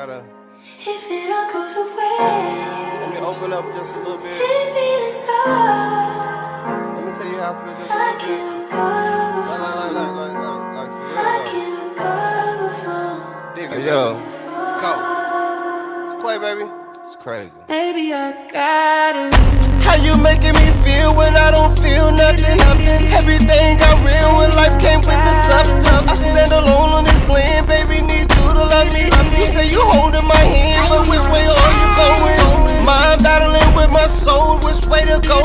gotta. If it all goes away, Let me open up just a little bit. baby, Let me tell you how I feel just a I little bit. can't cover Like for real I though. can't cover from. Dig it, yo. Go. It's Quay, baby. It's crazy. Baby, I gotta. How you making me feel when I don't feel nothing? Everything got real when life came with the substance. I stand alone on this land, baby, need you to love me. You say you holding my hand, but which way are you going? Mind battling with my soul, which way to go?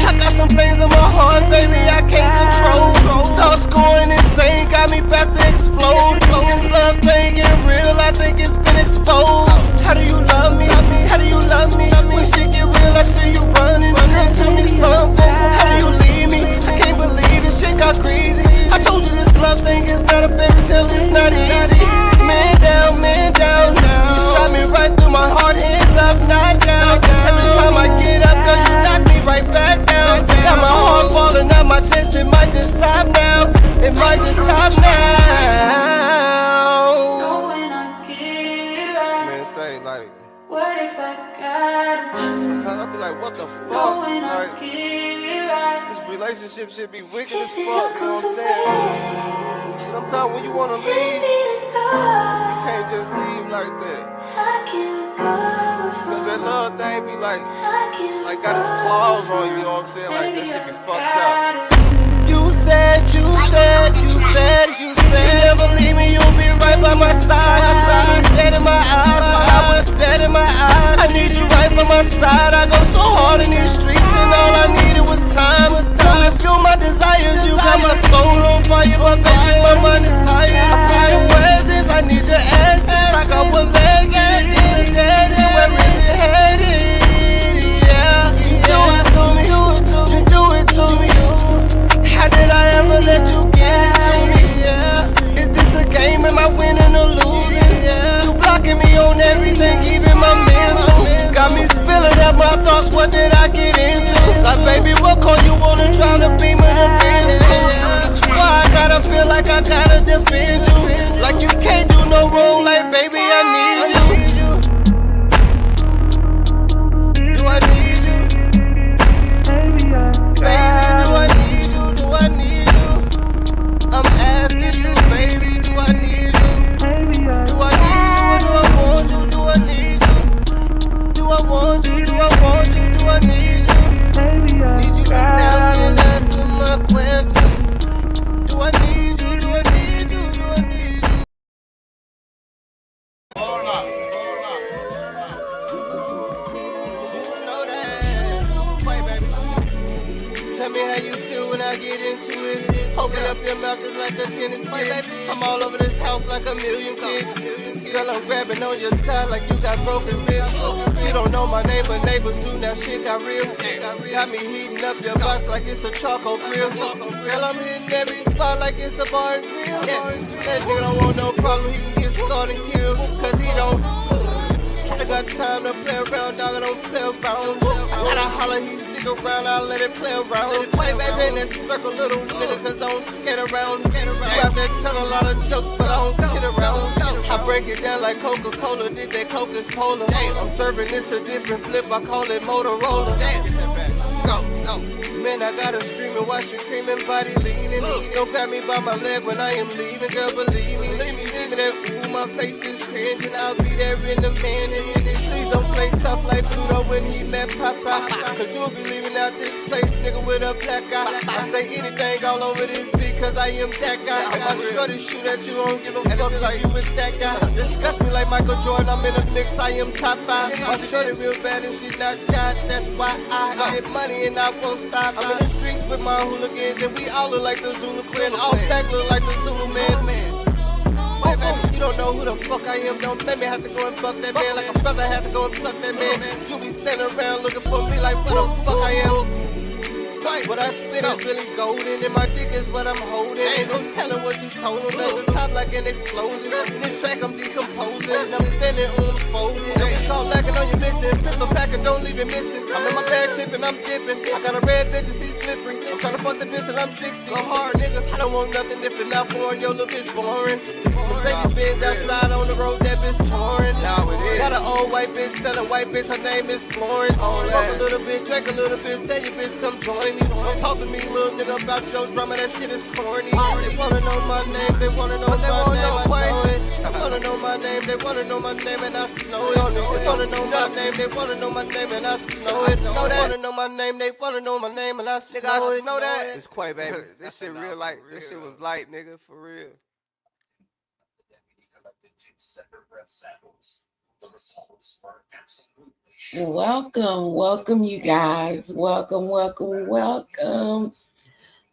I got some things in my heart, baby, I can't control. Thoughts going insane, got me about to explode. This love thing ain't real, I think it's been exposed. How do you love me? How do you love me? When shit get real, I see you running. Tell me something. How do you leave me? I can't believe this shit got crazy. I told you this love thing is not a fairy tale, it's not easy. Man down, man down. You shot me right through my heart, hands up, not down. Every time I get up, girl, you knock me right back down. Got my heart falling out my chest, it might just stop now. It might just stop now. Know when I get right. Man, say like. What if I gotta choose? Sometimes I be like, what the fuck? Know when I Like, get right. this relationship should be wicked as If fuck, it you all know goes what I'm away, saying? Sometimes when you wanna leave, baby, you can't just leave like that. I can't cover Cause from. that love thing be like I can't got his claws on you, you know what I'm saying? Like, that Baby, shit be I fucked up. gotta. You said, you never leave me, you'll be right by my side. I was dead in my eyes, I was dead in my eyes. I need you right by my side. I go so hard in these streets, and all I needed was time. Come and fuel my desires. You got my soul on fire, but baby, my mind is tired. I feel your presence, I need your essence. I got one leg, and it's a dead end. Where is it headed? Yeah, you do it to me, you do it to me. How did I ever let you get it to me? Yeah. Is this a game? Am I winning or losing? Yeah. You blocking me on everything, even my mental. Got me spilling out my thoughts, what did I get into? Like, baby, what call you wanna try to beam with a Benz? Why I gotta feel like I gotta defend you? Like you can't do no wrong, like, baby, I need you. Do I need you? Baby, do I need you? Do I need you? I'm asking you, baby, do I need you? Do I need you or do I want you? Do I need you? Do I want you? Do I want you? Do I need you? Need you to tell me and answer my question. Do I need you? Do I need you? Do I need you? Hold up. You should know that. Wait, baby. Tell me how you feel when I get into it. Open up your mouth just like a tennis kid. I'm all over this house like a million kids. Girl, I'm grabbing on your side like you got broken ribs. You don't know my name, but neighbors do. Now shit got real. Got me heating up your box like it's a charcoal grill. Girl, I'm hitting every spot like it's a bar and grill. That nigga don't want no problem, he can get scarred and killed. Cause he don't. I got time to play around, dog, I don't play around. Gotta holler, he sick around, I let it play around. Play back in that circle, little nigga, cause I don't skate around. You out there telling a lot of jokes, but I don't kid around. I break it down like Coca-Cola, did that Coke is polar. I'm serving this a different flip, I call it Motorola. Go. Man, I got her streaming, watch you creaming, body leaning. Don't grab me by my leg when I am leaving, girl, believe me. Leave me that ooh, my face is cringing, I'll be there in a minute. Please don't play tough like Pluto when he met Papa. Cause you'll be leaving out this place, nigga, with a black eye. I say anything all over this beat, cause I am that guy. If I shorty shoot at you, I don't give a fuck like you with that guy. Disgust me like Michael Jordan, I'm in a mix, I am top 5. My shorty real bad and she not shot, that's why I get money and I won't stop. I'm in the streets with my hooligans and we all look like the Zulu clan. All black look like the Zulu man. Wait, baby, you don't know who the fuck I am. Don't make me have to go and fuck that man like a brother had to go and pluck that man. You be standing around looking for me like what the fuck I am. What I spit is really golden and my dick is what I'm holding. Ain't no telling what you totems at the top like an explosion. In this track I'm decomposing, I'm standing on folding. Don't be caught lacking on your mission. Pistol packing, don't leave it missing. I'm in my bag tripping, I'm dipping. I got a red bitch and she's slippery. I'm tryna fuck the bitch and I'm 60. I'm hard, nigga. I don't want nothing if it not foreign. Yo, little bitch boring. Mercedes Benz outside on the road, that bitch touring. Got an old white bitch selling white bitch, her name is Florence. Smoke a little bit, drink a little bit, tell your bitch come join me. Don't talk to me, little nigga, about your drama, that shit is corny. They wanna know my name, they wanna know my name, I know it. They wanna know my name, they wanna know my name, and I know it. They wanna know my name, they wanna know my name, and I know it. They wanna know my name, they wanna know my name, and I know it. Know that? It's Quay, baby. This shit real light. This shit was light, nigga, for real. Welcome, welcome, you guys. Welcome, welcome, welcome.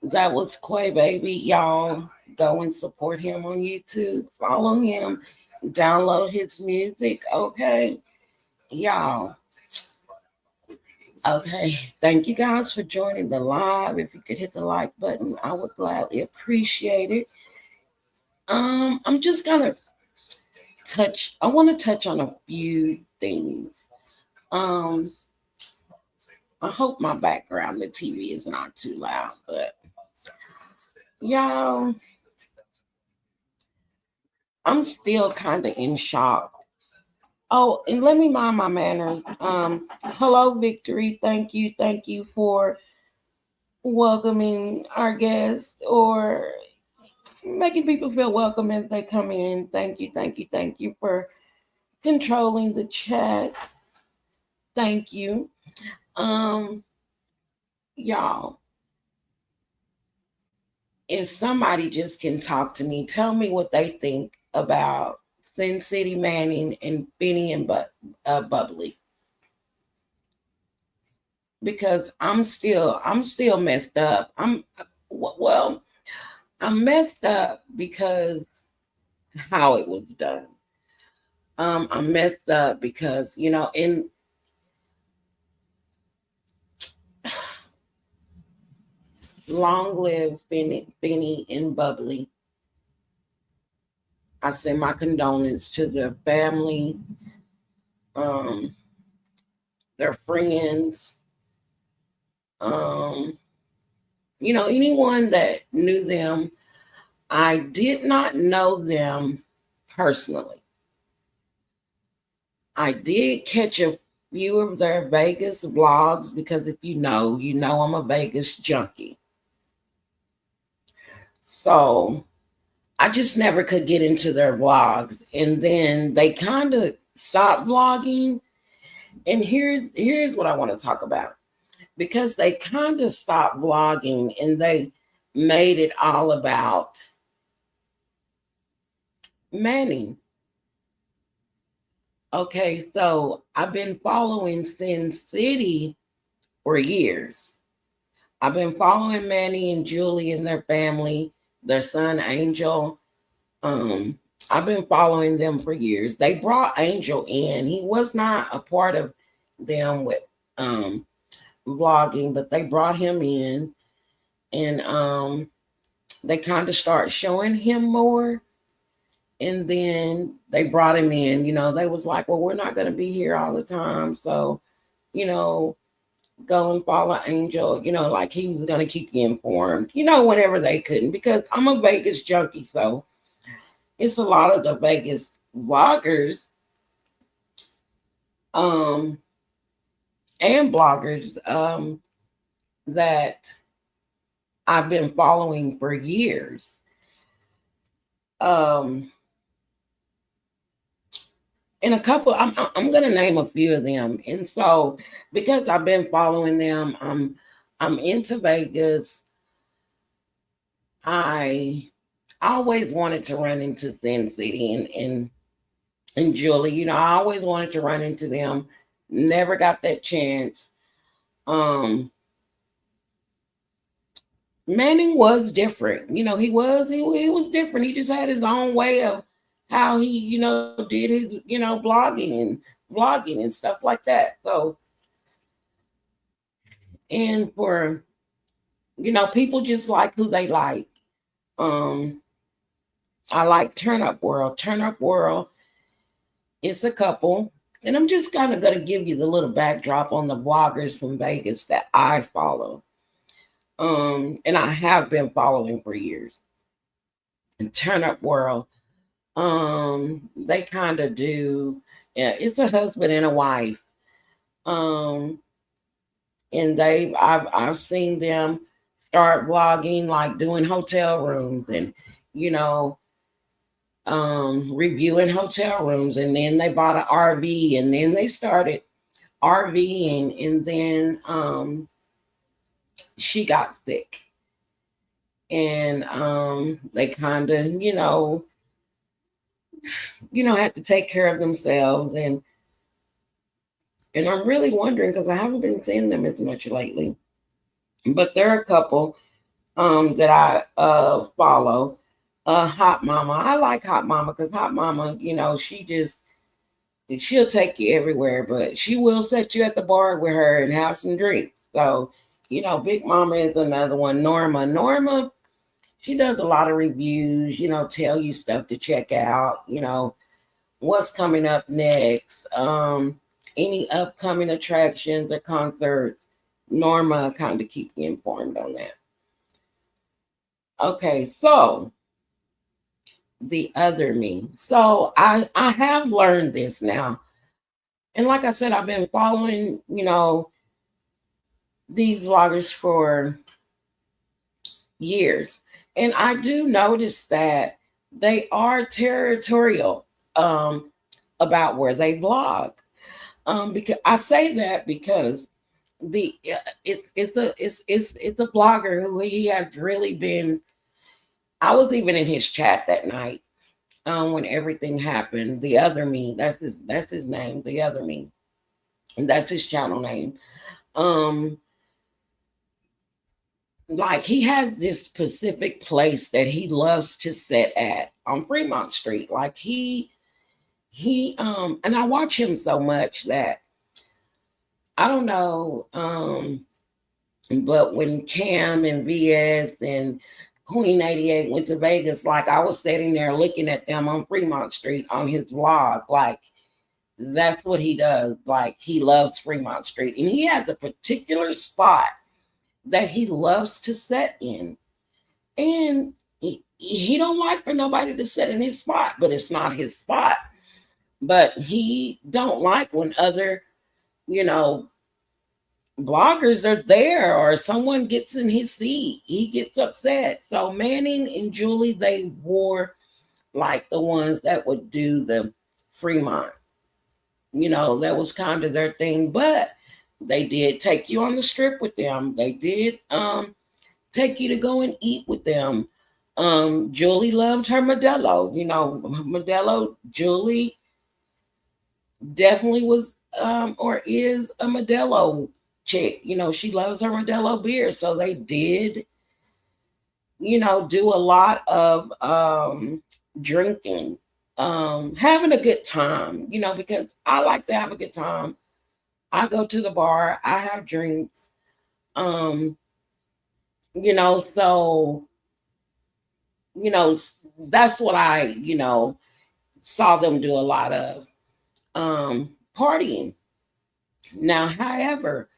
That was Quay Baby. Y'all go and support him on YouTube. Follow him. Download his music. Okay. Y'all. Okay. Thank you guys for joining the live. If you could hit the like button, I would gladly appreciate it. I'm just gonna I want to touch on a few things. Um, I hope my background, the TV is not too loud, but y'all, I'm still kind of in shock. Oh, and let me mind my manners. Hello, Victory. Thank you for welcoming our guests or making people feel welcome as they come in. Thank you for controlling the chat. Thank you. Um, y'all, if somebody just can talk to me, tell me what they think about Sin City Manning and Benny and Bubbly, because I'm still messed up. Well, I'm messed up because how it was done. I'm messed up because in long live Benny and Bubbly. I send my condolences to their family, um, their friends, um, anyone that knew them. I did not know them personally. I did catch a few of their Vegas vlogs because if you know I'm a Vegas junkie. So I just never could get into their vlogs. And then they kind of stopped vlogging. And here's what I want to talk about. Because they kind of stopped vlogging and they made it all about Manny. Okay, so I've been following Sin City for years. I've been following Manny and Julie and their family, their son Angel. Um, I've been following them for years. They brought Angel in. He was not a part of them with vlogging, but they brought him in and they kind of start showing him more. And then they brought him in, they was like, well, we're not going to be here all the time. So, you know, go and follow Angel, like he was going to keep you informed, whenever they couldn't, because I'm a Vegas junkie. So it's a lot of the Vegas vloggers um, and bloggers that I've been following for years. Um, and a couple, I'm gonna name a few of them. And so because I've been following them, I'm into Vegas. I always wanted to run into Sin City and Julie. I always wanted to run into them. Never got that chance. Um Manning was different. He was different. He just had his own way of how he, did his, blogging and stuff like that. So, and for, people just like who they like. Um I like Turn Up World. Turn Up World is a couple. And I'm just kind of going to give you the little backdrop on the vloggers from Vegas that I follow. And I have been following for years. And Turn Up World, they kind of do, yeah, it's a husband and a wife. Um, and I've seen them start vlogging, like doing hotel rooms and, you know, reviewing hotel rooms. And then they bought an RV and then they started RVing. And then she got sick. And they kind of, had to take care of themselves. And I'm really wondering because I haven't been seeing them as much lately. But there are a couple that I follow. Hot Mama. I like Hot Mama because Hot Mama, she'll take you everywhere, but she will set you at the bar with her and have some drinks. So, Big Mama is another one. Norma, she does a lot of reviews, tell you stuff to check out, what's coming up next, any upcoming attractions or concerts. Norma kind of keep you informed on that. Okay, so the other me. So I have learned this now. And like I said, I've been following, these vloggers for years. And I do notice that they are territorial about where they vlog. Because I say that because it's a blogger who he has really been. I was even in his chat that night when everything happened. The other me, that's his name. The other me, and that's his channel name. Like he has this specific place that he loves to sit at on Fremont Street. Like he and I watch him so much that I don't know. But when Cam and VS and Queen 88 went to Vegas, like I was sitting there looking at them on Fremont Street on his vlog. Like that's what he does. Like he loves Fremont Street. And he has a particular spot that he loves to sit in. And he don't like for nobody to sit in his spot, but it's not his spot. But he don't like when other, you know, bloggers are there or someone gets in his seat. He gets upset. So Manning and Julie, they wore like the ones that would do the Fremont. That was kind of their thing. But they did take you on the strip with them. They did take you to go and eat with them. Julie loved her Modelo. Modelo, Julie definitely was or is a Modelo chick. She loves her Modelo beer. So they did, do a lot of drinking, having a good time, because I like to have a good time. I go to the bar, I have drinks, so, that's what I, saw them do a lot of partying. Now, however,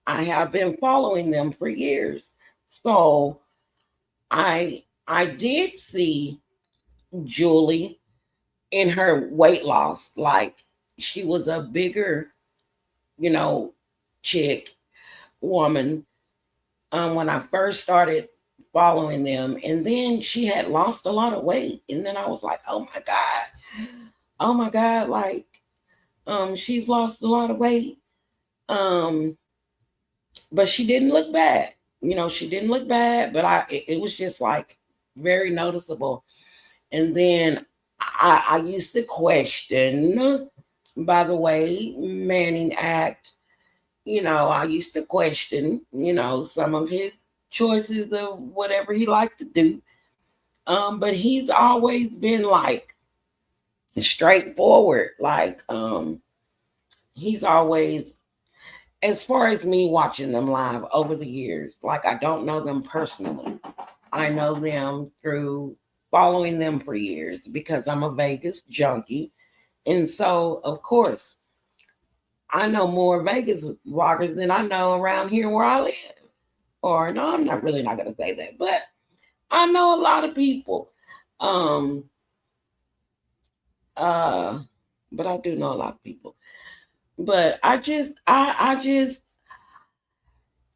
I have been following them for years. So I did see Julie in her weight loss. Like she was a bigger, chick, woman, when I first started following them. And then she had lost a lot of weight. And then I was like, oh my God. Oh my God, like she's lost a lot of weight. But she didn't look bad. She didn't look bad, but it was just like very noticeable. And then I used to question, by the way, Manning act. I used to question, some of his choices of whatever he liked to do. But he's always been like straightforward. Like he's always, as far as me watching them live over the years, like I don't know them personally. I know them through following them for years because I'm a Vegas junkie. And so, of course, I know more Vegas vloggers than I know around here where I live. Or no, I'm not really not gonna say that, but I know a lot of people. Um uh but I do know a lot of people. But I just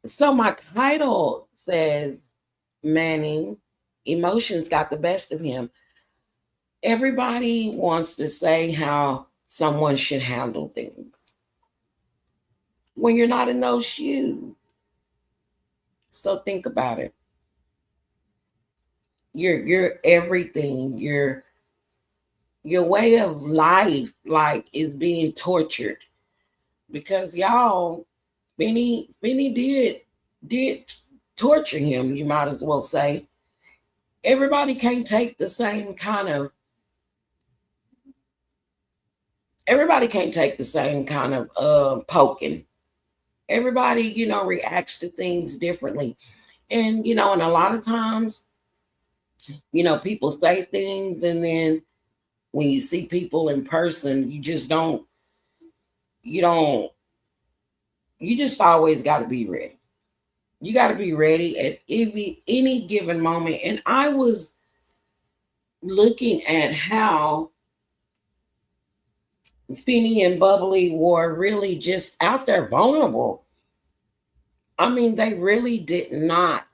so my title says Manny, emotions got the best of him. Everybody wants to say how someone should handle things when you're not in those shoes. So think about it. You're everything. Your way of life like is being tortured because y'all Benny did torture him, you might as well say. Everybody can't take the same kind of everybody can't take the same kind of poking. Everybody, reacts to things differently. And and a lot of times, people say things and then when you see people in person, you don't you just always got to be ready. You got to be ready at any given moment. And I was looking at how Finny and Bubbly were really just out there vulnerable. I mean, they really did not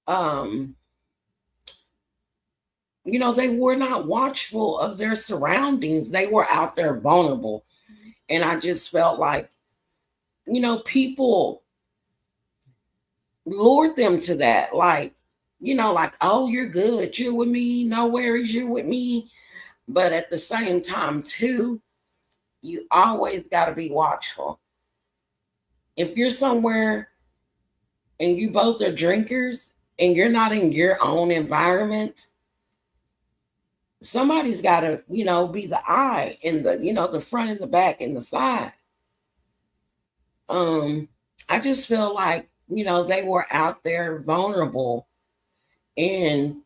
um they were not watchful of their surroundings. They were out there vulnerable. And I just felt like, people lured them to that. Like, like, oh, you're good. You're with me. No worries. You're with me. But at the same time, too, you always got to be watchful. If you're somewhere and you both are drinkers and you're not in your own environment, somebody's got to, be the eye in the, the front and the back and the side. Um, I just feel like, they were out there vulnerable and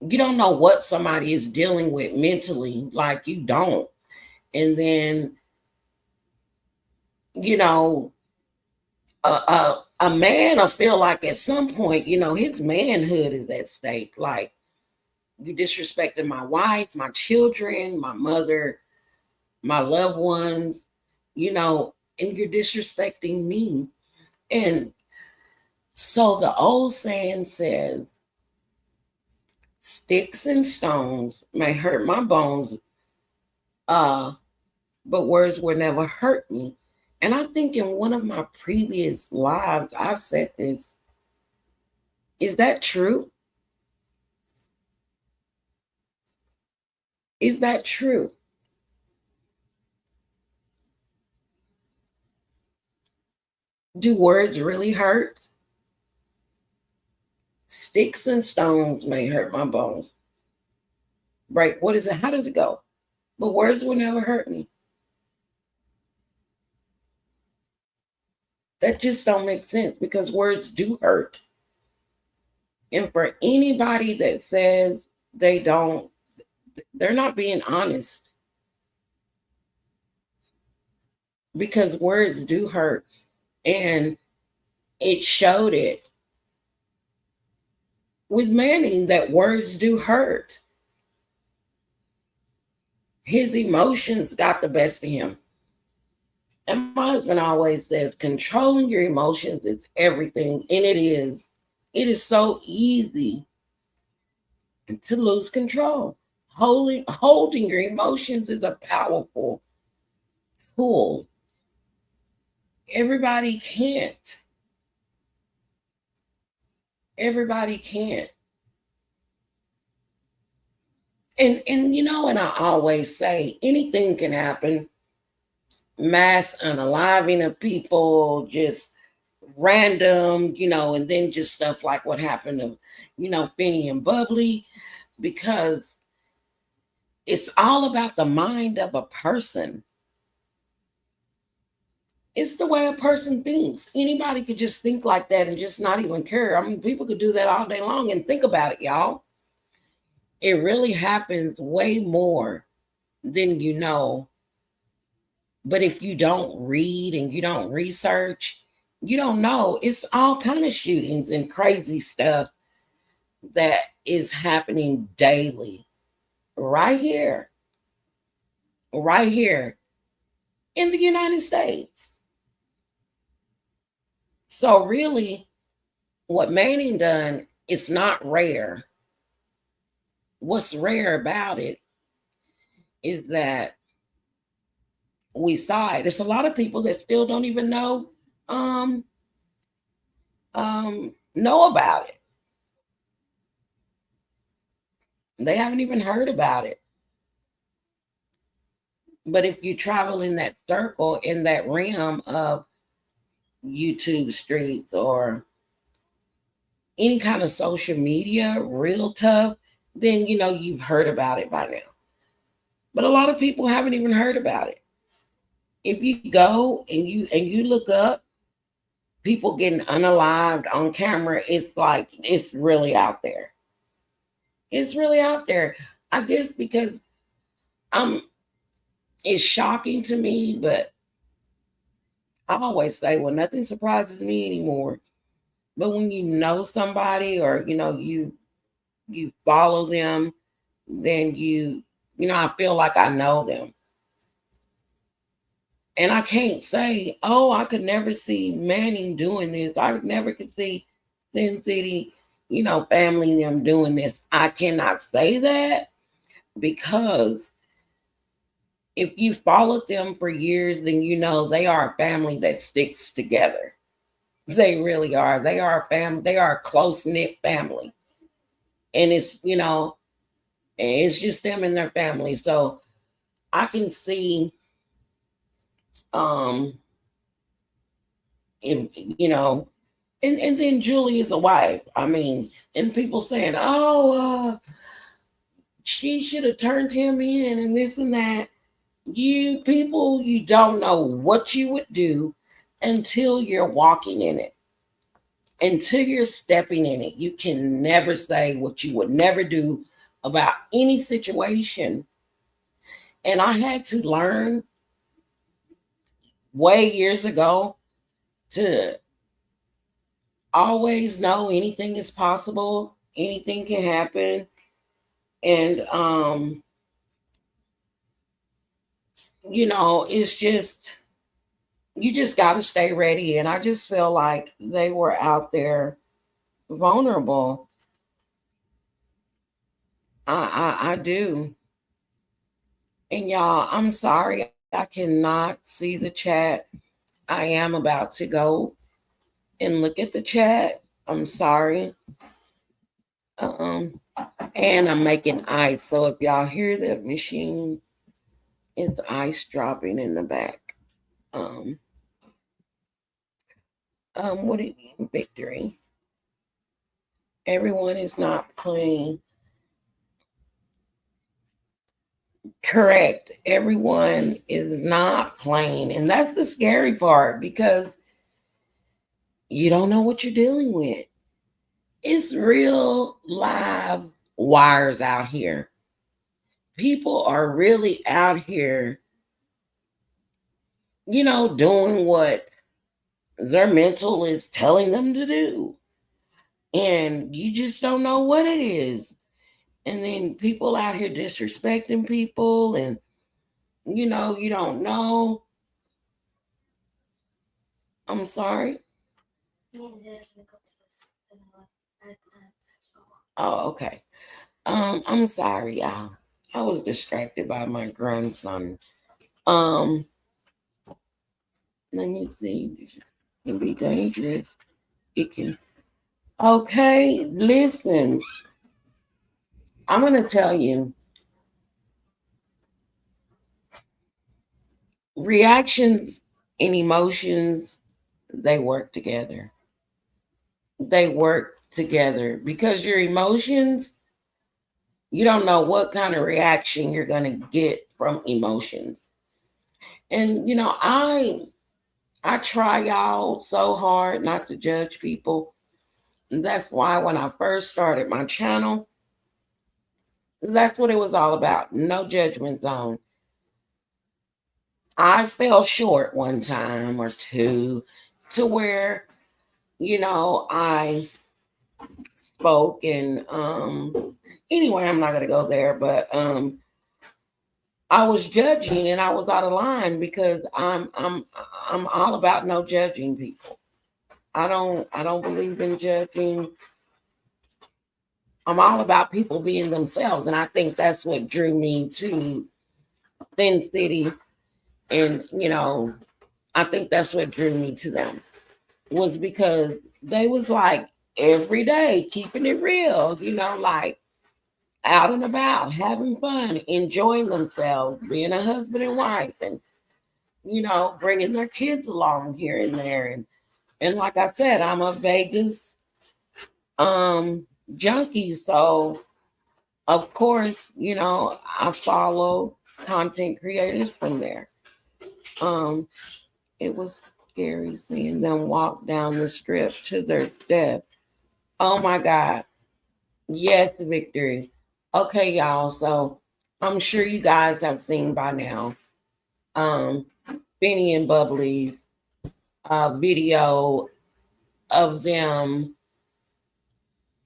you don't know what somebody is dealing with mentally, like you don't. And then, you know, a man will feel like at some point, his manhood is at stake. Like, you disrespected my wife, my children, my mother, my loved ones, and you're disrespecting me. And so the old saying says, sticks and stones may hurt my bones, uh, but words will never hurt me. And I think in one of my previous lives, I've said this. Is that true? Is that true? Do words really hurt? Sticks and stones may hurt my bones. Right? What is it? How does it go? But words will never hurt me. That just don't make sense because words do hurt. And for anybody that says they don't, they're not being honest because words do hurt. And it showed it with Manning that words do hurt. His emotions got the best of him. And my husband always says controlling your emotions is everything. And it is. It is so easy to lose control. Holding your emotions is a powerful tool. Everybody can't. Everybody can't. And I always say anything can happen. Mass unaliving of people, just random, and then just stuff like what happened to, Finny and Bubbly, because it's all about the mind of a person. It's the way a person thinks. Anybody could just think like that and just not even care. I mean, people could do that all day long. And think about it, y'all. It really happens way more than you know. But if you don't read and you don't research, you don't know. It's all kind of shootings and crazy stuff that is happening daily right here, right here in the United States. So really, what Manning done is not rare. What's rare about it is that we saw it. There's a lot of people that still don't even um know about it. They haven't even heard about it. But if you travel in that circle, in that realm of YouTube streets or any kind of social media, real tough, then you know you've heard about it by now. But a lot of people haven't even heard about it. If you go and you look up people getting unalived on camera, it's like it's really out there. It's really out there. I guess because I'm it's shocking to me, but I always say, well, nothing surprises me anymore. But when you know somebody or you follow them, then I feel like I know them. And I can't say, oh, I could never see Manning doing this. I never could see Sin City, family them doing this. I cannot say that because if you followed them for years, then you know they are a family that sticks together. They really are. They are a family. They are a close knit family, and it's just them and their family. So I can see, um, if, and then Julie is a wife. I mean, and people saying, "Oh, she should have turned him in," and this and that. You people, you don't know what you would do until you're walking in it, until you're stepping in it. You can never say what you would never do about any situation. And I had to learn way years ago to always know anything is possible, anything can happen. And it's just you just got to stay ready. And I just feel like they were out there vulnerable. I do. And y'all, I'm sorry I cannot see the chat. I am about to go and look at the chat. I'm sorry. Um, and I'm making ice. So if y'all hear the machine, it's ice dropping in the back. Um, what do you mean, victory? Everyone is not playing. Correct. Everyone is not playing. And that's the scary part because you don't know what you're dealing with. It's real live wires out here. People are really out here, doing what their mental is telling them to do. And you just don't know what it is. And then people out here disrespecting people, and you don't know. I'm sorry. Oh, okay. I'm sorry, y'all. I was distracted by my grandson. Um, let me see. It can be dangerous. It can. Okay, listen. I'm gonna tell you. Reactions and emotions, they work together. They work together because your emotions, you don't know what kind of reaction you're gonna get from emotions. And I try y'all so hard not to judge people. And that's why when I first started my channel, that's what it was all about. No judgment zone. I fell short one time or two to where, I spoke and anyway, I'm not gonna go there, but I was judging and I was out of line because I'm all about no judging people. I don't believe in judging. I'm all about people being themselves, and I think that's what drew me to Thin City, and I think that's what drew me to them was because they was like every day keeping it real, like out and about, having fun, enjoying themselves, being a husband and wife, and bringing their kids along here and there, and like I said, I'm a Vegas um junkie, so of course, I follow content creators from there. Um, it was scary seeing them walk down the strip to their death. Oh my God. Yes, victory. Okay, y'all. So I'm sure you guys have seen by now um Benny and Bubbly's video of them.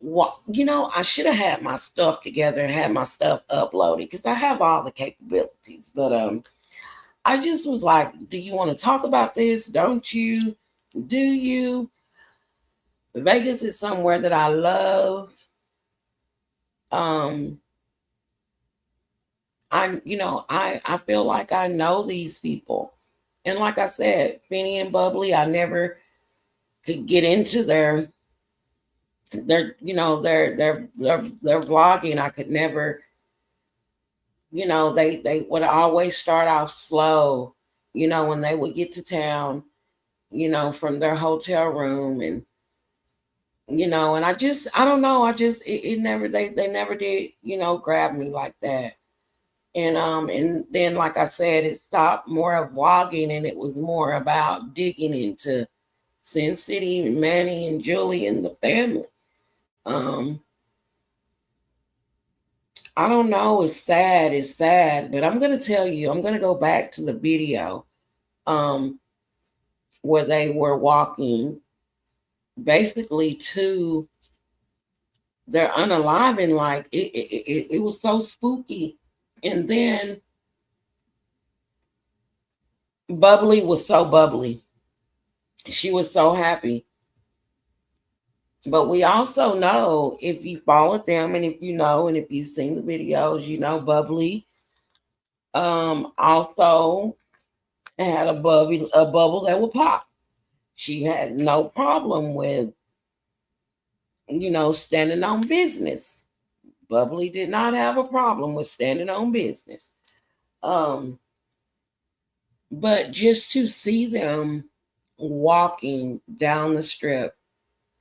I should have had my stuff together and had my stuff uploaded because I have all the capabilities. But I just was like, do you want to talk about this? Don't you? Do you? Vegas is somewhere that I love. Um, I feel like I know these people. And like I said, Finny and Bubbly, I never could get into their vlogging. I could never, they would always start off slow, when they would get to town, from their hotel room, and I don't know, it never, they never did, grab me like that. And then like I said, it stopped more of vlogging and it was more about digging into Sin City, Manny and Julie and the family. Um, I don't know, it's sad, but I'm gonna tell you, I'm gonna go back to the video um where they were walking basically to their unaliving, like it was so spooky. And then Bubbly was so bubbly. She was so happy. But we also know if you followed them and if you know and if you've seen the videos, Bubbly also had a bubble that would pop. She had no problem with, standing on business. Bubbly did not have a problem with standing on business. Um, but just to see them walking down the strip,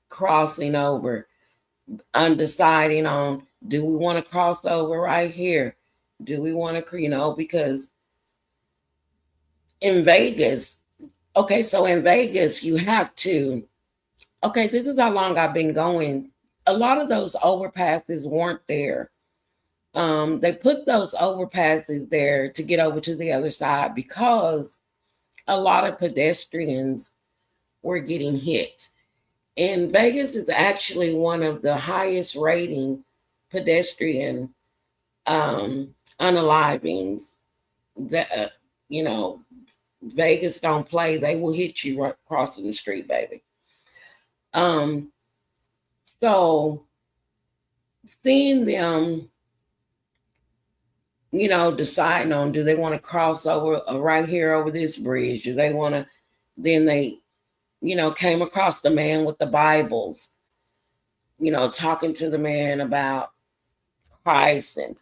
crossing over, undeciding on, do we want to cross over right here? Do we want to, because in Vegas, okay, so in Vegas, you have to, okay, this is how long I've been going. A lot of those overpasses weren't there. They put those overpasses there to get over to the other side because a lot of pedestrians were getting hit. And Vegas is actually one of the highest rating pedestrian um, unalivings. That you know, Vegas don't play; they will hit you right crossing the street, baby. Um, so seeing them, deciding on, do they want to cross over right here over this bridge? Do they want to? Then they, came across the man with the Bibles, talking to the man about Christ, and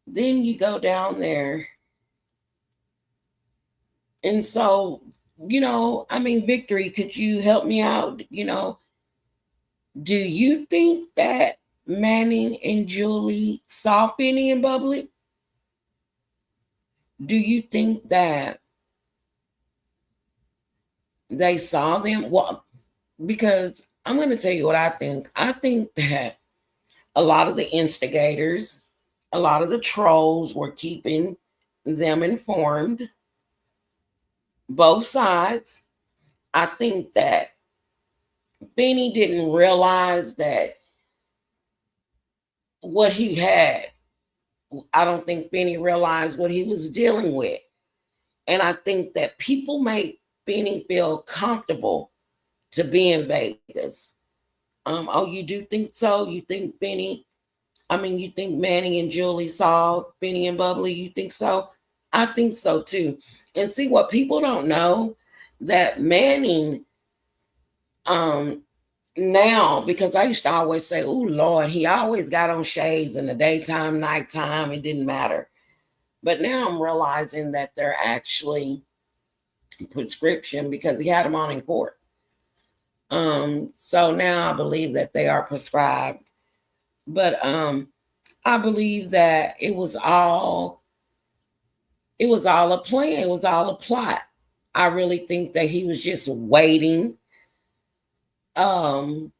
then you go down there, and so, I mean, Victory, could you help me out? Do you think that Manning and Julie saw Finny and Bubbly? Do you think that They saw them. Well, because I'm going to tell you what I think. I think that a lot of the instigators, a lot of the trolls were keeping them informed, both sides. I think that Benny didn't realize that what he had. I don't think Benny realized what he was dealing with. And I think that people make Benny feel comfortable to be in Vegas. Oh, you do think so? You think you think Manny and Julie saw Benny and Bubbly? You think so? I think so too. And see, what people don't know, that Manning, um, now, because I used to always say, oh Lord, he always got on shades in the daytime, nighttime, it didn't matter. But now I'm realizing that they're actually prescription because he had them on in court. So now I believe that they are prescribed. But I believe that it was all a plan, it was all a plot. I really think that he was just waiting. Um,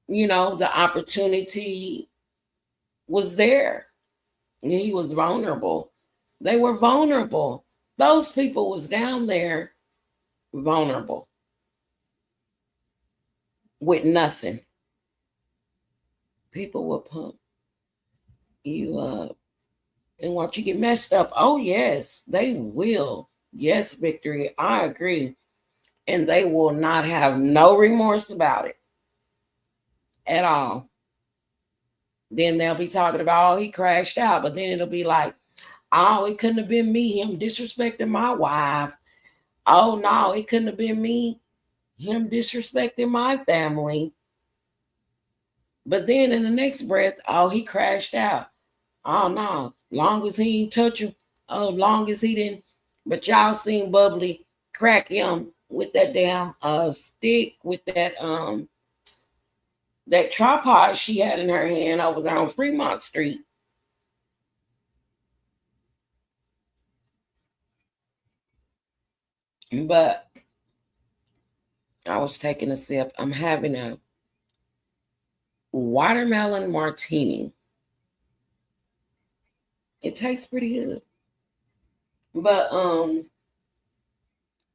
the opportunity was there. He was vulnerable. They were vulnerable. Those people was down there vulnerable with nothing. People will pump you up. And once you get messed up, oh yes, they will. Yes, Victory, I agree. And they will not have no remorse about it at all. Then they'll be talking about, oh, he crashed out. But then it'll be like, oh, it couldn't have been me, him disrespecting my wife. Oh no, it couldn't have been me, him disrespecting my family. But then in the next breath, oh, he crashed out. Oh no, long as he ain't touch him, oh, long as he didn't. But y'all seen Bubbly crack him with that damn stick with that tripod she had in her hand over there on Fremont Street. But I was taking a sip. I'm having a watermelon martini. It tastes pretty good. But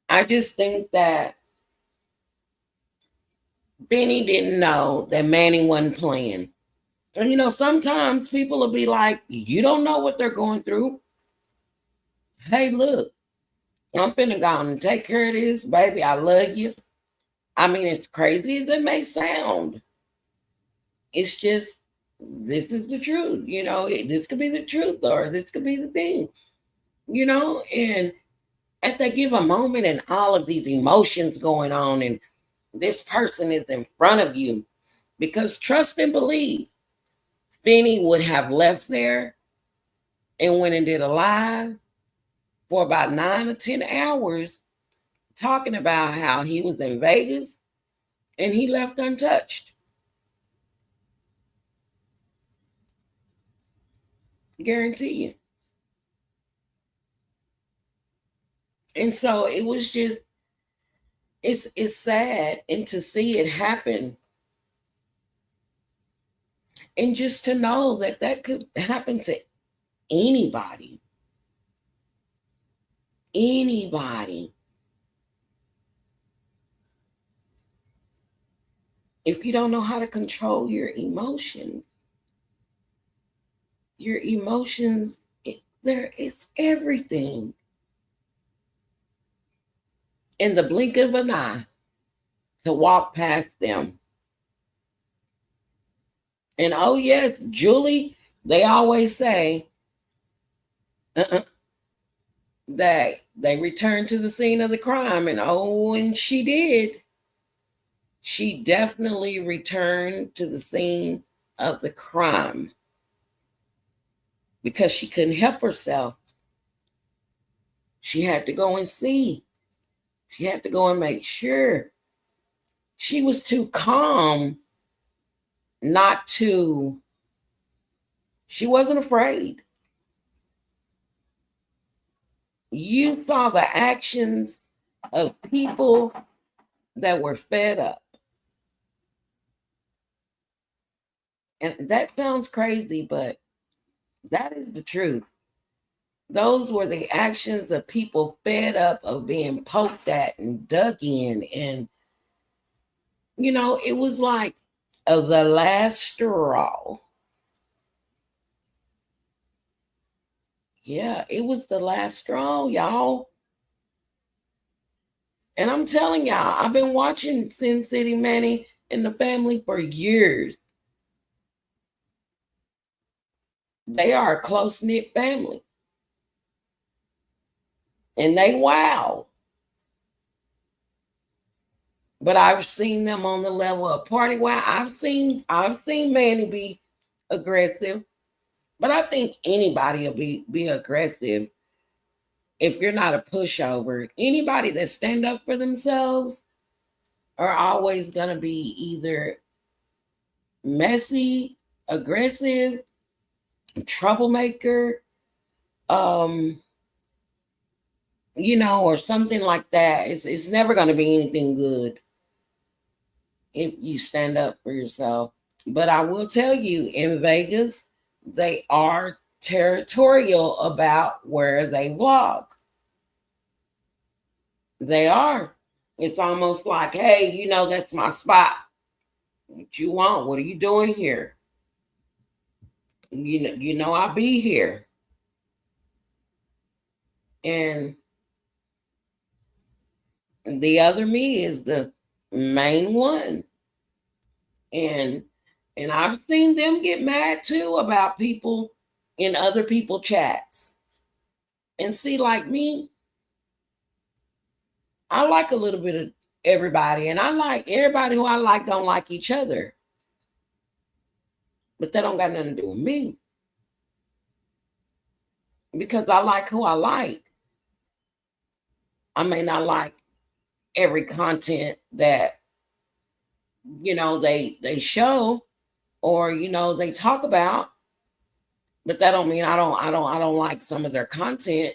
I just think that Benny didn't know that Manny wasn't playing. And sometimes people will be like, you don't know what they're going through. Hey, look, I'm finna go on and take care of this, baby. I love you. I mean, as crazy as it may sound, it's just this is the truth. This could be the truth, or this could be the thing. And at that given moment, and all of these emotions going on, and this person is in front of you, because trust and believe, Finney would have left there and went and did a live for about 9 or 10 hours talking about how he was in Vegas and he left untouched. Guarantee you. And so it was just it's sad, and to see it happen, and just to know that that could happen to anybody. Anybody. If you don't know how to control your emotions, there is everything. In the blink of an eye, to walk past them. And oh yes, Julie, they always say uh-uh, that they returned to the scene of the crime. And oh, and she did. She definitely returned to the scene of the crime because she couldn't help herself. She had to go and see. She had to go and make sure. She was too calm not to, she wasn't afraid. You saw the actions of people that were fed up. And that sounds crazy, but that is the truth. Those were the actions of people fed up of being poked at and dug in. And, it was like the last straw. Yeah, it was the last straw, y'all. And I'm telling y'all, I've been watching Sin City Manny and the family for years. They are a close knit family. And they wow. But I've seen them on the level of party wow. I've seen Manny be aggressive. But I think anybody will be aggressive if you're not a pushover. Anybody that stand up for themselves are always gonna be either messy, aggressive, troublemaker, um, or something like that. It's never gonna be anything good if you stand up for yourself. But I will tell you, in Vegas, they are territorial about where they vlog. They are. It's almost like, hey, that's my spot. What you want? What are you doing here? I'll be here. And the other me is the main one. And I've seen them get mad too about people in other people chats. And see, like me, I like a little bit of everybody, and I like everybody who I like don't like each other. But that don't got nothing to do with me. Because I like who I like. I may not like every content that they show or they talk about, but that don't mean I don't like some of their content.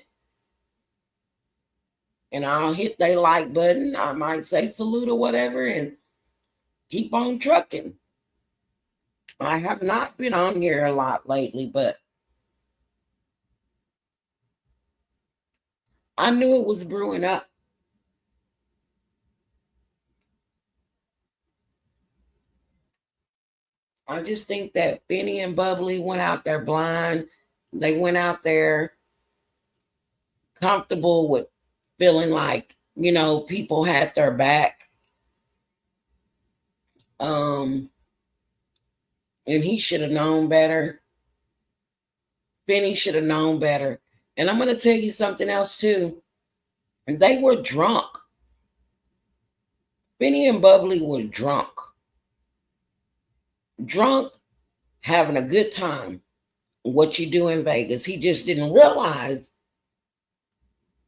And I'll hit they like button. I might say salute or whatever and keep on trucking. I have not been on here a lot lately, but I knew it was brewing up. I just think that Benny and Bubbly went out there blind. They went out there comfortable with feeling like, people had their back. And he should have known better. Benny should have known better. And I'm going to tell you something else too. They were drunk. Benny and Bubbly were drunk. Drunk, having a good time. What you do in Vegas. He just didn't realize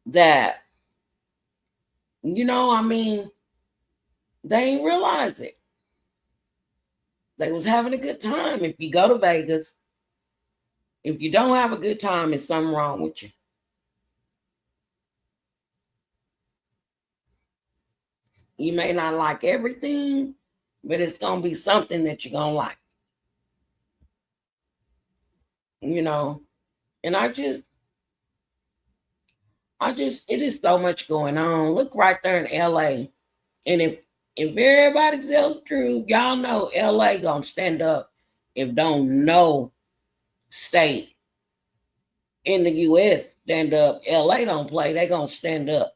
that, they ain't realize it. They was having a good time. If you go to Vegas, if you don't have a good time, it's something wrong with you. You may not like everything, but it's gonna be something that you're gonna like. You know, and it is so much going on. Look right there in LA. And if everybody's else true, y'all know LA gonna stand up. If don't know state in the US stand up, LA don't play, they gonna stand up.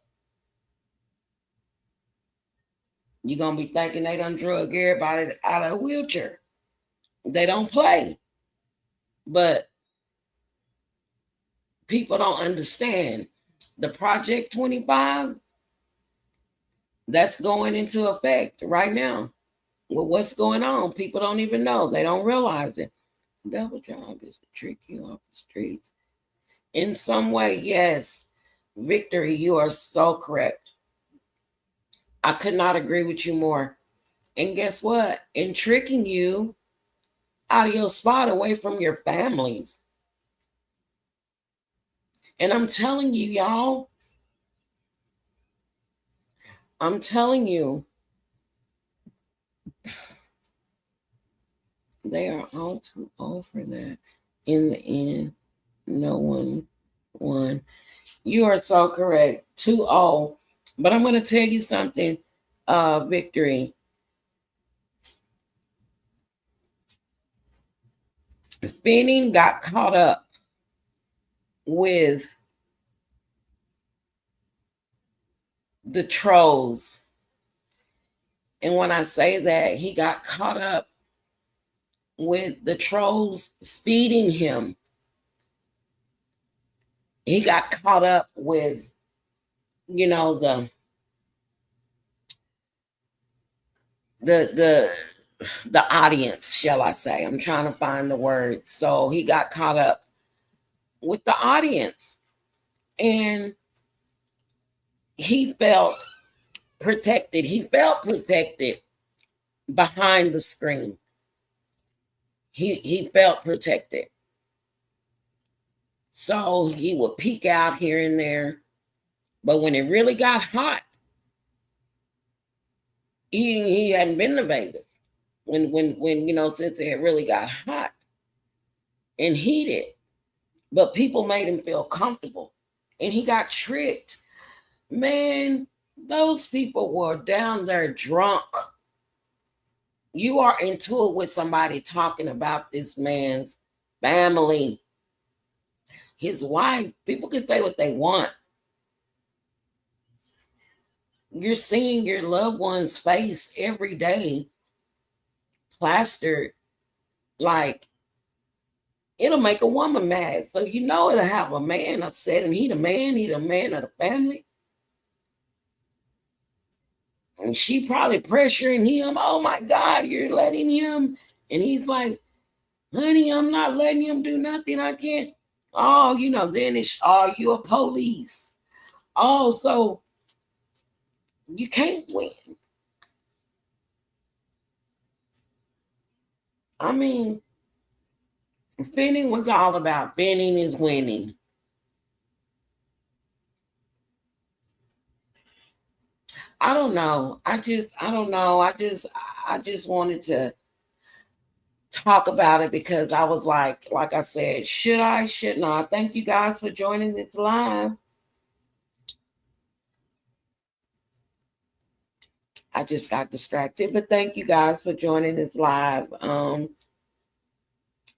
You're gonna be thinking they done drug everybody out of a wheelchair. They don't play. But people don't understand the Project 25 that's going into effect right now. Well, what's going on? People don't even know. They don't realize it. Devil job is to trick you off the streets. In some way, yes. Victory, you are so correct. I could not agree with you more. And guess what? In tricking you out of your spot away from your families. And I'm telling you, y'all, I'm telling you, they are all too old for that. In the end, no one won. You are so correct. Too old. But I'm going to tell you something, Victory. Finning got caught up with the trolls. And when I say that, he got caught up with the trolls feeding him. He got caught up with, you know, the the audience, shall I say. I'm trying to find the word. So he got caught up with the audience. And he felt protected. He felt protected behind the screen. He felt protected. So he would peek out here and there. But when it really got hot, he hadn't been to Vegas. When since it really got hot and heated. But people made him feel comfortable. And he got tricked. Man, those people were down there drunk. You are into it with somebody talking about this man's family, his wife. People can say what they want. You're seeing your loved one's face every day plastered. Like, it'll make a woman mad. So you know it'll have a man upset, and he the man of the family. And she probably pressuring him. Oh my God, you're letting him. And he's like, honey, I'm not letting him do nothing. I can't. Oh, then it's, oh, you a police. Oh, so you can't win. I mean, Finning was all about Finning is winning. I don't know. I don't know. I just wanted to talk about it because I was like I said, should I, shouldn't I? Thank you guys for joining this live. I just got distracted, but thank you guys for joining this live.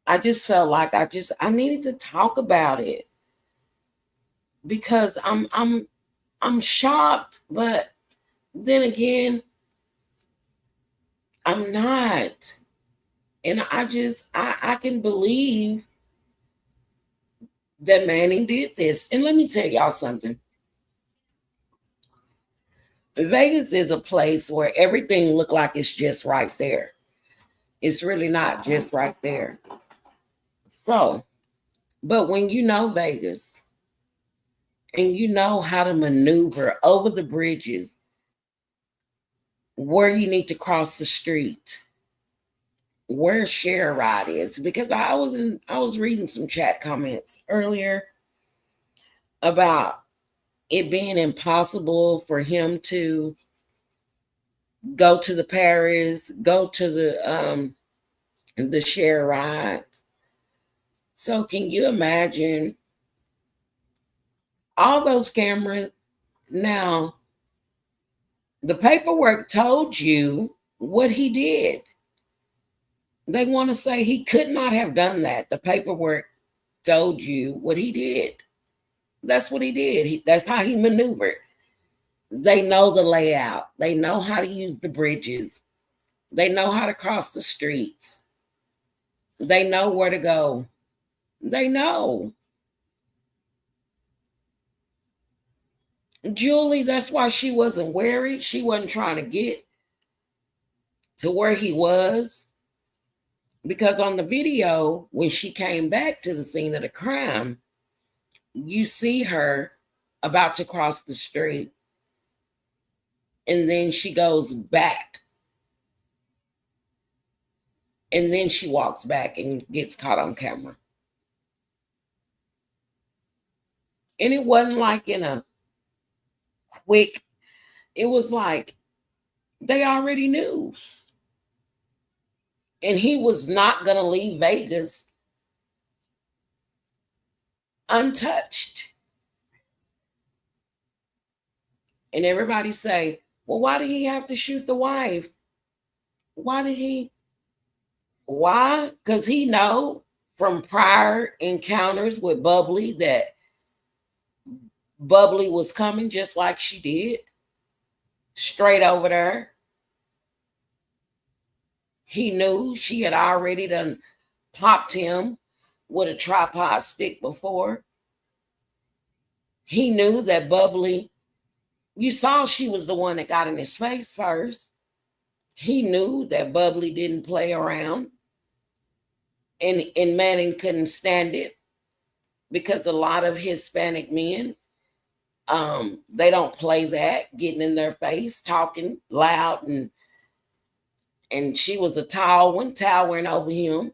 I just felt like I needed to talk about it because I'm shocked, but then again, I'm not. And I can believe that Manning did this. And let me tell y'all something. Vegas is a place where everything look like it's just right there. It's really not just right there. So, but when you know Vegas and you know how to maneuver over the bridges, where you need to cross the street, where share ride is, because I was reading some chat comments earlier about it being impossible for him to go to the Paris, go to the share ride. So can you imagine all those cameras? Now, the paperwork told you what he did. They want to say he could not have done that. The paperwork told you what he did. That's what he did. That's how he maneuvered. They know the layout. They know how to use the bridges. They know how to cross the streets. They know where to go. They know. Julie, that's why she wasn't worried. She wasn't trying to get to where he was. Because on the video, when she came back to the scene of the crime, you see her about to cross the street. And then she goes back. And then she walks back and gets caught on camera. And it wasn't like in a quick It was like they already knew. And he was not going to leave Vegas untouched. And everybody say, well, why did he have to shoot the wife? Why did he? Why? Because he know from prior encounters with Bubbly that Bubbly was coming just like she did. Straight over there. He knew she had already done popped him with a tripod stick before. He knew that Bubbly, you saw she was the one that got in his face first. He knew that Bubbly didn't play around. And Manning couldn't stand it because a lot of Hispanic men, they don't play that, getting in their face, talking loud, and she was a tall one, towering over him.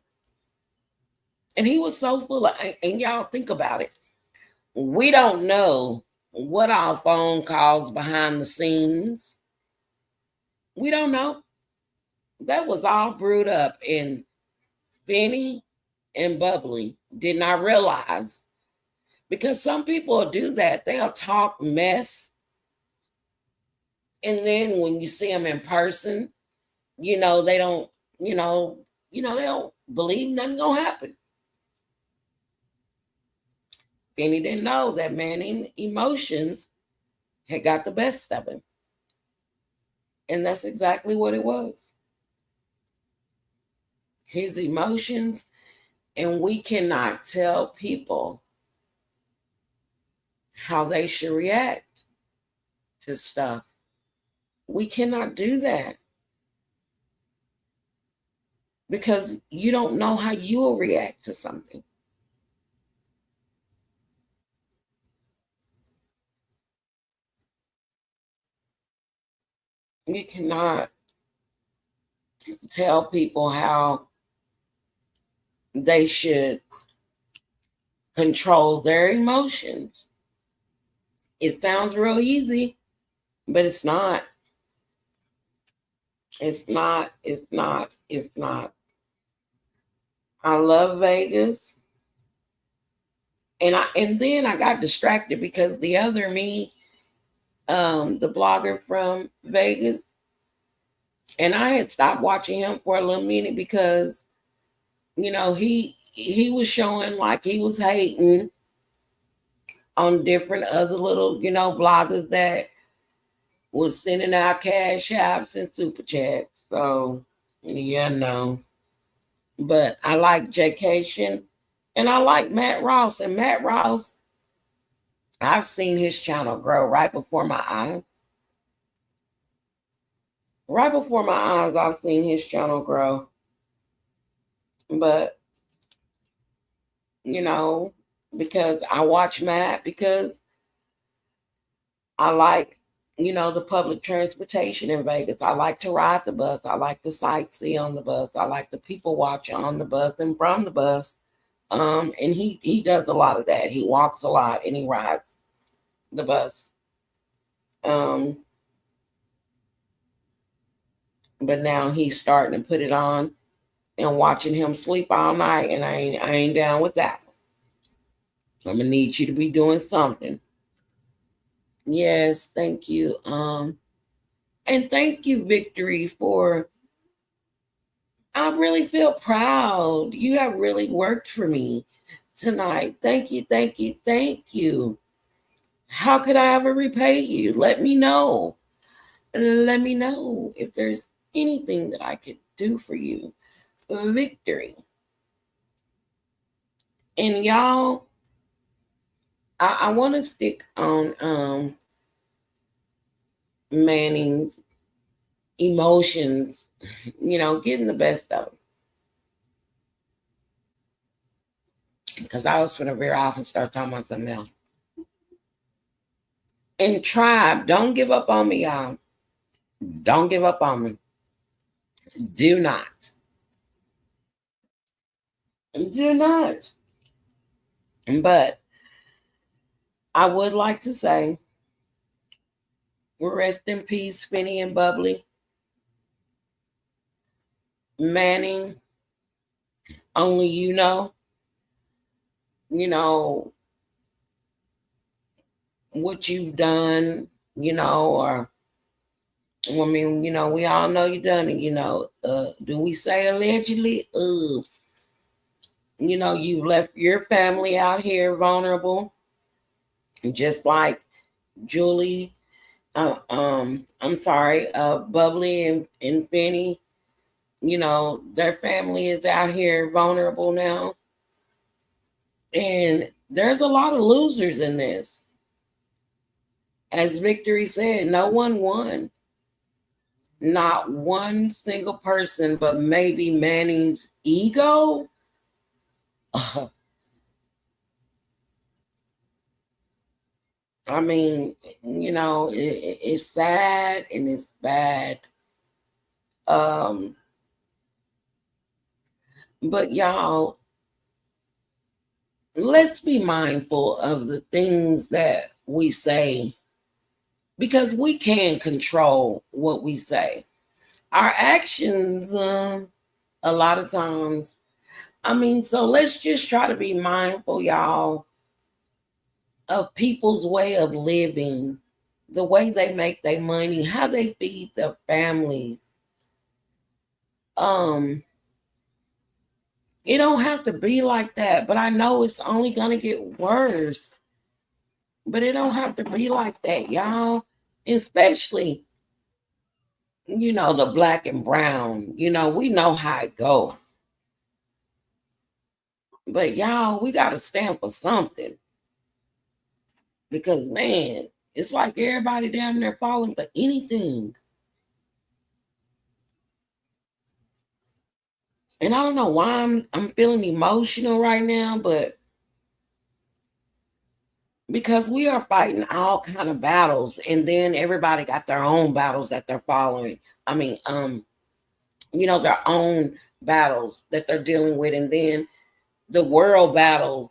And he was so full of, and y'all think about it. We don't know what our phone calls behind the scenes. We don't know. That was all brewed up, and Benny and Bubbly did not realize, because some people do that. They'll talk mess, and then when you see them in person, they don't, they don't believe nothing gonna happen. Benny didn't know that Manning emotions had got the best of him. And that's exactly what it was. His emotions, and we cannot tell people how they should react to stuff. We cannot do that because you don't know how you'll react to something. You cannot tell people how they should control their emotions. It sounds real easy, but it's not. It's not. It's not. It's not. I love Vegas. And then I got distracted because the other me, the blogger from Vegas, and I had stopped watching him for a little minute because he was showing like he was hating on different other little bloggers that was sending out cash apps and super chats. So yeah, no. But I like Jcation, and I like Matt Ross. And Matt Ross, I've seen his channel grow right before my eyes. Right before my eyes, I've seen his channel grow. But, you know, because I watch Matt, because I like, the public transportation in Vegas. I like to ride the bus. I like to sightsee on the bus. I like the people watch on the bus and from the bus. And he does a lot of that. He walks a lot and he rides the bus. Um, but now he's starting to put it on and watching him sleep all night, and I ain't down with that. I'm gonna need you to be doing something. Yes, thank you. And thank you, Victory, for I really feel proud. You have really worked for me tonight. Thank you, thank you, thank you. How could I ever repay you? Let me know. Let me know if there's anything that I could do for you. Victory. And y'all, I want to stick on Manning's emotions, getting the best of him. Because I was gonna veer off and start talking about something else. And Tribe, don't give up on me, y'all. Don't give up on me. Do not. Do not. But I would like to say Rest in peace, Finny and Bubbly. Manny, only you know what you've done, or I mean, we all know you done it, do we say allegedly? You left your family out here vulnerable, just like Julie, I'm sorry, Bubbly and Finny, their family is out here vulnerable now. And there's a lot of losers in this. As Victory said, no one won. Not one single person, but maybe Manny's ego. I mean, it's sad and it's bad. Um, but y'all, let's be mindful of the things that we say because we can control what we say. Our actions, a lot of times, I mean, so let's just try to be mindful, y'all, of people's way of living, the way they make their money, how they feed their families. Um, it don't have to be like that, but I know it's only gonna get worse. But it don't have to be like that, y'all. Especially, the black and brown. We know how it goes. But y'all, we gotta stand for something. Because man, it's like everybody down there falling for anything. And I don't know why I'm feeling emotional right now, but because we are fighting all kind of battles, and then everybody got their own battles that they're following. I mean, their own battles that they're dealing with, and then the world battles,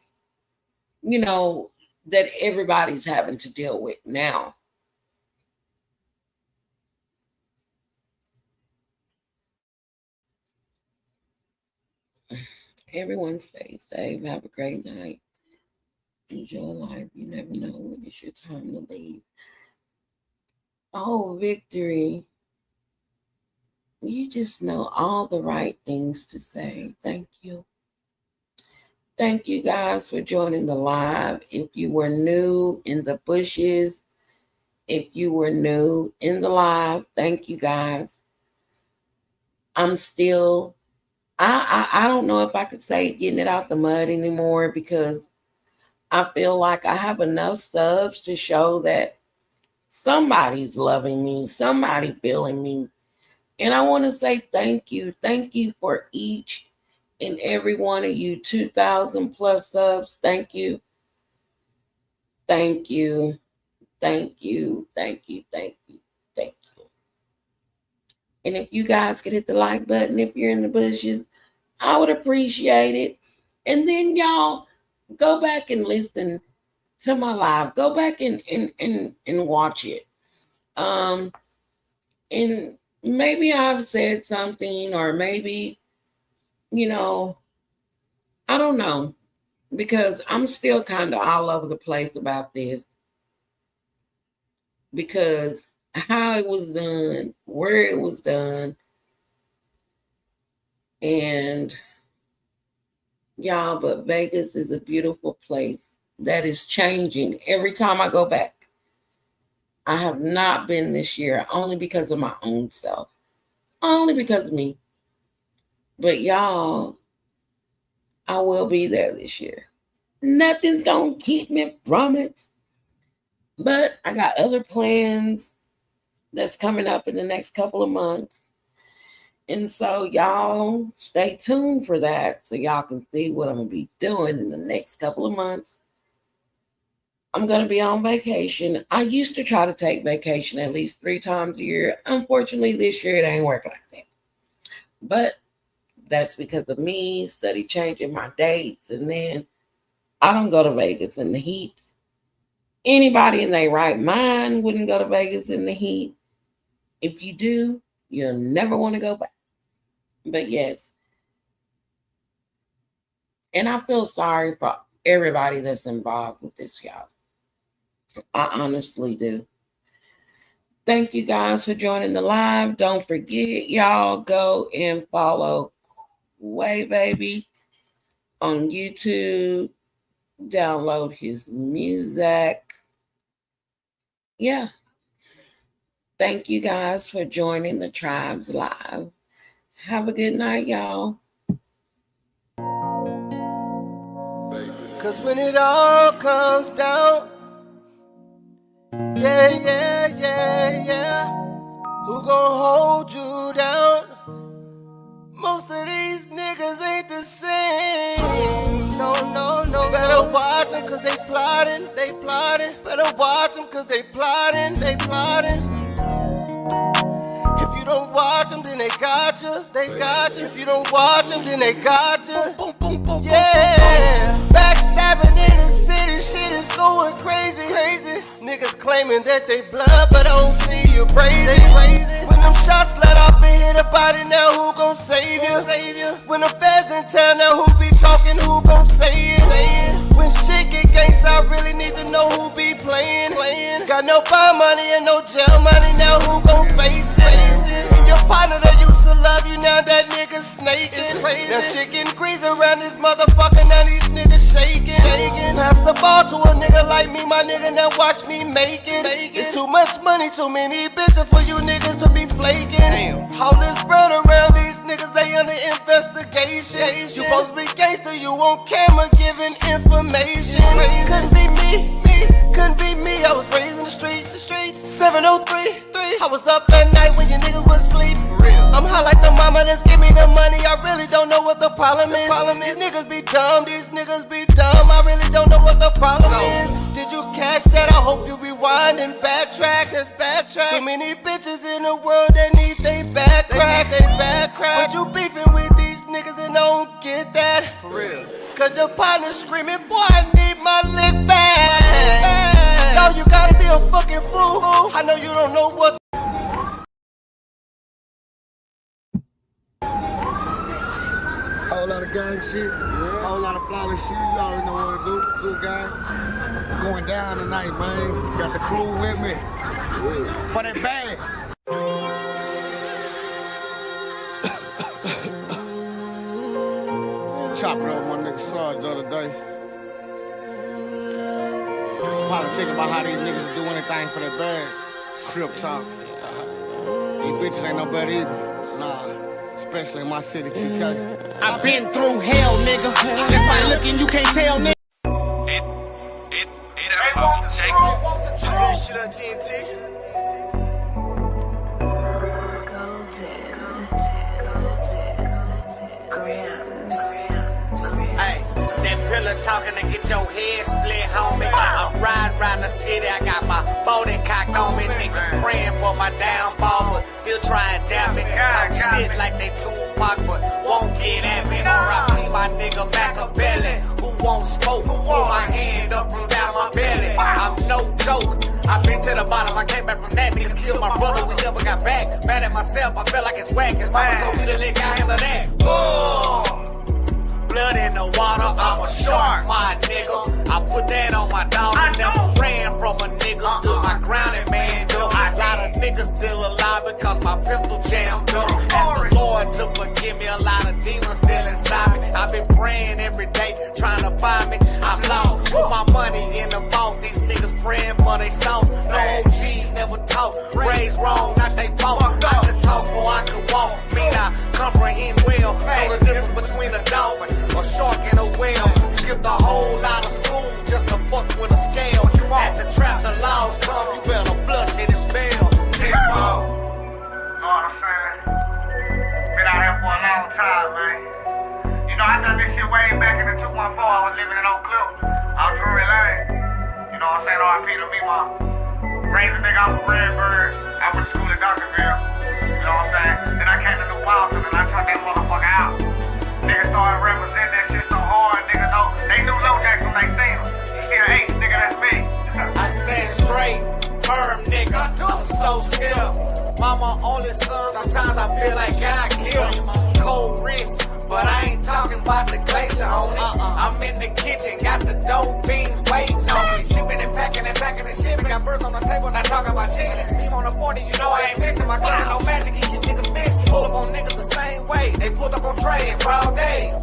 you know, that everybody's having to deal with now. Everyone stay safe. Have a great night. Enjoy life. You never know when it's your time to leave. Oh, Victory. You just know all the right things to say. Thank you. Thank you guys for joining the live. If you were new in the bushes, if you were new in the live, thank you guys. I'm still, I don't know if I could say getting it out the mud anymore because I feel like I have enough subs to show that somebody's loving me, somebody feeling me. And I want to say thank you. Thank you for each and every one of you 2,000 plus subs. Thank you. Thank you. Thank you. Thank you. Thank you. Thank you. And if you guys could hit the like button if you're in the bushes, I would appreciate it. And then y'all go back and listen to my live. Go back and watch it. Um and maybe I've said something, or maybe, you know, I don't know, because I'm still kind of all over the place about this, because how it was done, where it was done, and y'all, but Vegas is a beautiful place that is changing every time I go back. I have not been this year only because of my own self, only because of me. But y'all, I will be there this year. Nothing's gonna keep me from it. But I got other plans that's coming up in the next couple of months. And so y'all stay tuned for that so y'all can see what I'm gonna be doing in the next couple of months. I'm gonna be on vacation. I used to try to take vacation at least 3 times a year. Unfortunately, this year it ain't working like that. But that's because of me study changing my dates, and then I don't go to Vegas in the heat. Anybody in their right mind wouldn't go to Vegas in the heat. If you do, you'll never want to go back. But yes, and I feel sorry for everybody that's involved with this, y'all. I honestly do. Thank you guys for joining the live. Don't forget, y'all, go and follow Way Baby on YouTube. Download his music. Yeah. Thank you guys for joining the Tribes Live. Have a good night, y'all. Cause when it all comes down, yeah, who gon' hold you down? Most of these niggas ain't the same. No. Better watch them cause they plotting. Better watch them cause they plotting. If you don't watch them, then they got you. If you don't watch them, then they got you. Boom. Yeah. Backstabbing in the city, shit is going crazy. Niggas claiming that they blood, but I don't see you crazy. When them shots let off and hit a body, now who gon' save you? When the feds in town, now who be talking, who gon' say it? When shit get gangsta, I really need to know who be playing. Got no bond money and no jail money, now who gon' face it? And your partner that used to love you, now that nigga snaking. Now shit getting greasy around this motherfucker, now these niggas shaking. Pass the ball to a nigga like me, my nigga, now watch me make it. It's too much money, too many bitches for you niggas to be flaking. All this bread around these niggas, they under investigation. You supposed to be gangster, you on camera giving information. Couldn't be me, I was raised in the streets. 703, I was up at night when you niggas was asleep. I'm high like the mama that's give me the money, I really don't know what the problem is. These niggas be dumb, I really don't know what the problem is. Did you catch that? I hope you rewind and backtrack. Too many bitches in the world that need they back crack. But you beefing with these niggas and don't get that. For real. Cause your partner screaming, boy, I need my lick back. Yo, you gotta be a fucking fool. I know you don't know what. Whole lot of gang shit, whole lot of flawless shit. You already know what to do. Zoo gang. It's going down tonight, man. Got the crew with me. For that bag. Chopped it up my nigga Sarge the other day. Politic about how these niggas do anything for that bag. Strip talk. These bitches ain't no better either. Nah. Especially in my city, TK. I've been through hell, nigga. Just by looking, you can't tell, nigga. That puppy take me. Shit on TNT. That pillar talking to get your head split, homie. I'm riding around the city, I got my 40 cock on me. Niggas praying for my downfall, but still trying damn me. Talk shit like they Tupac, but won't get at me. R.I.P. my nigga Machiavelli, who won't smoke. Pull my hand up from down my belly. I'm no joke. I've been to the bottom, I came back from that. Niggas killed my brother, we never got back. Mad at myself, I felt like it's whack. His mama told me to let God handle that. Blood in the water, I'm a shark, my nigga. I put that on my dog, I never ran from a nigga. Stood my ground and man up. A lot of niggas still alive because my pistol jammed up. Ask the Lord to forgive me, a lot of demons still inside me. I've been praying every day, trying to find me. I'm lost, put my money in the vault. These niggas praying for they sauce. No OGs never talk, raised wrong, not they fault. I could talk or I could walk, mean I comprehend well. Know the difference between a dolphin, a shark and a whale. Skipped a whole lot of school just to fuck with a scale. Had to trap the laws come, you better flush it and bail. Know what I'm saying? Been out here for a long time, man. You know, I done this shit way back in the 214. I was living in Oak Cliff. I was Drury Lane. You know what I'm saying? R.I.P. to me, mom. Raised a nigga off of Redbird. I went to school in Duncanville. You know what I'm saying? Then I came to New Boston and I turned that motherfucker out. Niggas started representing that shit so hard, niggas know. They knew Low Jackson when they seen him. He still H, nigga, that's me. I stand straight, firm nigga, I'm so stiff. Mama only son, sometimes I feel like God killed him. Cold wrist, but I ain't talking about the glacier on it. I'm in the kitchen, got the dope beans waiting on me. Shipping and packing and shipping. Got birds on the table, not talking about chicken. Beam on the 40, you know I ain't missing. My cousin no magic, he keep niggas missing. Pull up on niggas the same way. They pulled up on Trey in broad day.